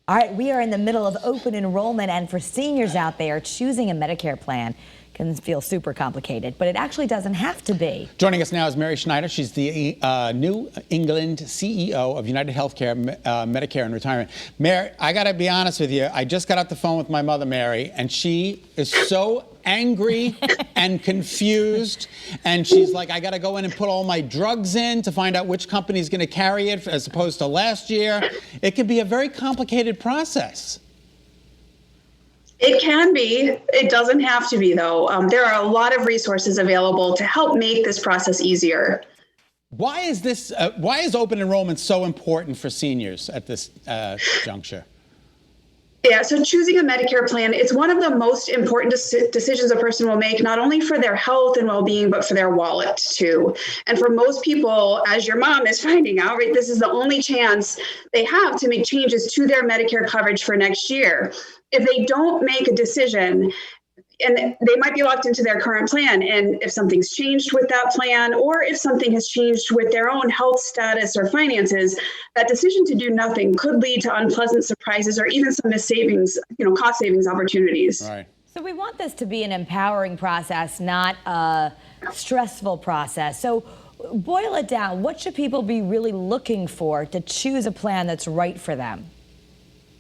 All right, we are in the middle of open enrollment, and for seniors out there, choosing a Medicare plan can feel super complicated, but it actually doesn't have to be. Joining us now is Mary Snyder. She's the New England CEO of United Healthcare, Medicare and Retirement. Mary, I got to be honest with you. I just got off the phone with my mother, Mary, and she is so angry and confused. And she's like, I got to go in and put all my drugs in to find out which company is going to carry it as opposed to last year. It can be a very complicated process. It can be. It doesn't have to be, though. There are a lot of resources available to help make this process easier. Why is open enrollment so important for seniors at this juncture? Yeah, so choosing a Medicare plan, it's one of the most important decisions a person will make, not only for their health and well-being, but for their wallet too. And for most people, as your mom is finding out, right, this is the only chance they have to make changes to their Medicare coverage for next year. If they don't make a decision, and they might be locked into their current plan, and if something's changed with that plan, or if something has changed with their own health status or finances, that decision to do nothing could lead to unpleasant surprises or even some missed savings, cost savings opportunities. Right. So we want this to be an empowering process, not a stressful process. So boil it down. What should people be really looking for to choose a plan that's right for them?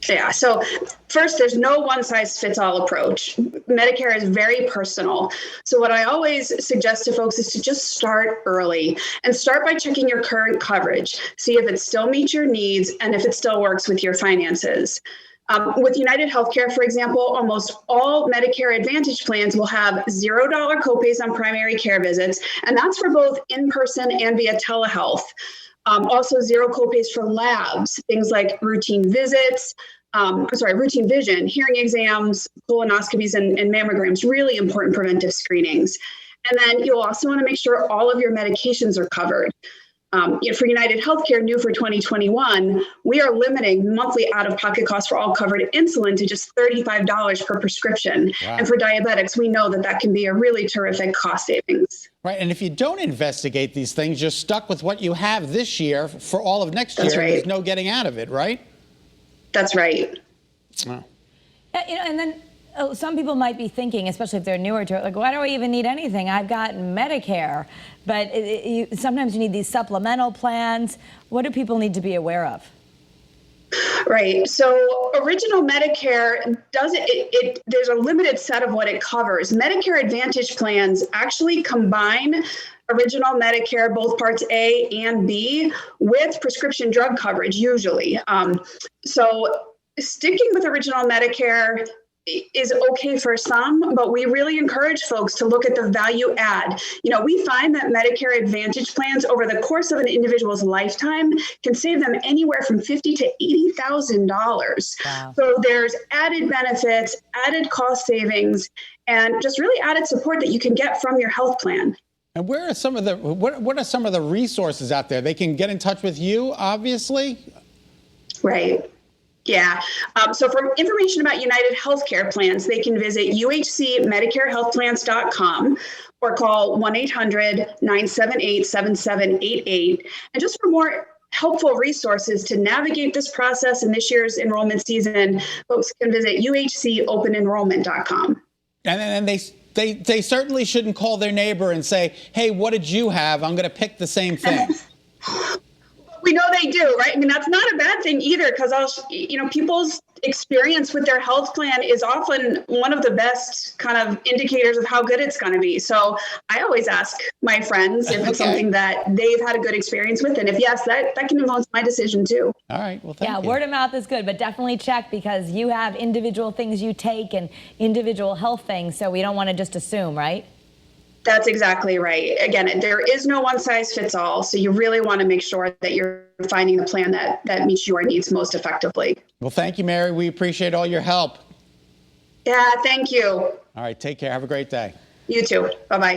Yeah, so first, there's no one-size-fits-all approach. Medicare is very personal. So what I always suggest to folks is to just start early and start by checking your current coverage. See if it still meets your needs and if it still works with your finances. With United Healthcare, for example, almost all Medicare Advantage plans will have $0 copays on primary care visits, and that's for both in-person and via telehealth. Also, zero copays for labs, things like routine visits, routine vision, hearing exams, colonoscopies, and mammograms, really important preventive screenings. And then you'll also want to make sure all of your medications are covered. For United Healthcare, new for 2021, we are limiting monthly out-of-pocket costs for all covered insulin to just $35 per prescription. Wow. And for diabetics, we know that that can be a really terrific cost savings. Right, and if you don't investigate these things, you're stuck with what you have this year for all of next year. That's right. There's no getting out of it, right? That's right. Wow. And then some people might be thinking, especially if they're newer to it, like, why do I even need anything? I've got Medicare. But sometimes you need these supplemental plans. What do people need to be aware of? Right. So original Medicare there's a limited set of what it covers. Medicare Advantage plans actually combine original Medicare, both parts A and B, with prescription drug coverage usually. So sticking with original Medicare is okay for some, but we really encourage folks to look at the value add. We find that Medicare Advantage plans over the course of an individual's lifetime can save them anywhere from $50,000 to $80,000. Wow. So there's added benefits, added cost savings, and just really added support that you can get from your health plan. And where are some of what are some of the resources out there? They can get in touch with you, obviously. Right. Yeah. So for information about United Healthcare plans, they can visit uhcmedicarehealthplans.com or call 1-800-978-7788. And just for more helpful resources to navigate this process in this year's enrollment season, folks can visit uhcopenenrollment.com. And they certainly shouldn't call their neighbor and say, hey, what did you have? I'm going to pick the same thing. We know they do, right? I mean, that's not a bad thing either, because people's experience with their health plan is often one of the best kind of indicators of how good it's going to be. So I always ask my friends if it's something that they've had a good experience with, and if yes, that can influence my decision too. All right, well, thank you. Yeah, word of mouth is good, but definitely check, because you have individual things you take and individual health things, so we don't want to just assume, right? That's exactly right. Again, there is no one size fits all. So you really want to make sure that you're finding the plan that meets your needs most effectively. Well, thank you, Mary. We appreciate all your help. Yeah, thank you. All right, take care. Have a great day. You too. Bye-bye.